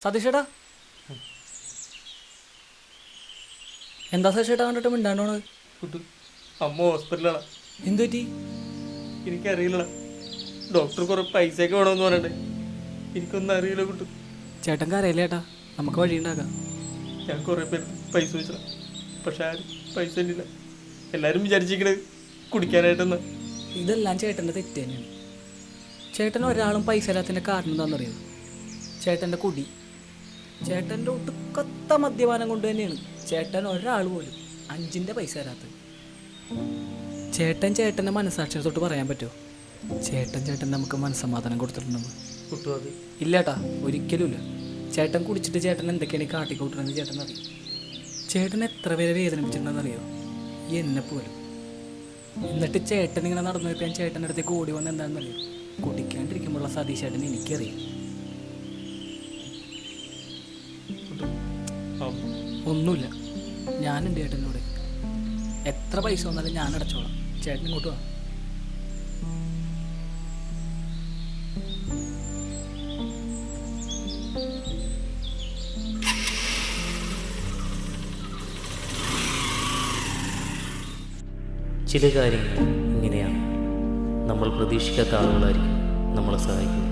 സതീഷേട്ടാ, എന്താ സതീഷേട്ടാ കണ്ടിട്ട് മിണ്ടാണ്ടോണ്? കുട്ടു, അമ്മ ഹോസ്പിറ്റലാണ്. എന്തു പറ്റി? എനിക്കറിയില്ല. ഡോക്ടർ കുറെ പൈസയൊക്കെ വേണമെന്ന് പറയണ്ടേ. എനിക്കൊന്നും അറിയില്ല കുട്ടു. ചേട്ടൻ കരയില്ലേട്ടാ, നമുക്ക് വഴിയുണ്ടാക്കാം. ഞാൻ കുറെ പേര് പൈസ വെച്ചാ, പക്ഷെ ആരും പൈസ ഇല്ല. എല്ലാരും വിചാരിച്ചിരിക്കണത് കുടിക്കാനായിട്ടെന്ന്. ഇതെല്ലാം ചേട്ടൻ്റെ തെറ്റ് തന്നെയാണ്. ചേട്ടൻ ഒരാളും പൈസ ഇല്ലാത്തതിൻ്റെ കാരണം എന്താണെന്നറിയോ? ചേട്ടൻ്റെ കുടി. ചേട്ടൻ്റെ ഒട്ടുക്കത്ത മദ്യപാനം കൊണ്ട് തന്നെയാണ് ചേട്ടൻ ഒരാൾ പോലും 5 പൈസ തരാത്തത്. ചേട്ടൻ്റെ മനസ്സാക്ഷിയെ പറയാൻ പറ്റുമോ ചേട്ടൻ നമുക്ക് മനസ്സമാധാനം കൊടുത്തിട്ടുണ്ടെന്ന്? കുട്ടു, അത് ഇല്ലേട്ടാ, ഒരിക്കലും ഇല്ല. ചേട്ടൻ കുടിച്ചിട്ട് ചേട്ടൻ എന്തൊക്കെയാണ് കാട്ടിക്കൂട്ടണമെന്ന് ചേട്ടൻ അറിയും. ചേട്ടൻ എത്ര പേരെ വേദനിപ്പിച്ചിട്ടുണ്ടെന്നറിയോ? എന്നെ പോലും. എന്നിട്ട് ചേട്ടൻ ഇങ്ങനെ നടന്നു പോയപ്പോൾ ഞാൻ ചേട്ടൻ്റെ അടുത്തേക്ക് ഓടി വന്ന് എന്താണെന്നറിയോ? കുടിക്കാണ്ടിരിക്കുമ്പോഴുള്ള സതീശേട്ടൻ എനിക്കറിയാം. ഒന്നുമില്ല, ഞാനുണ്ട് ചേട്ടനോട്. എത്ര പൈസ വന്നാലും ഞാൻ അടച്ചോളാം. ചേട്ടൻ ഇങ്ങോട്ട് വാ. ചില കാര്യങ്ങൾ ഇങ്ങനെയാണ്. നമ്മൾ പ്രതീക്ഷിക്കാത്ത ആളുകളായിരിക്കും നമ്മളെ സഹായിക്കുന്നത്.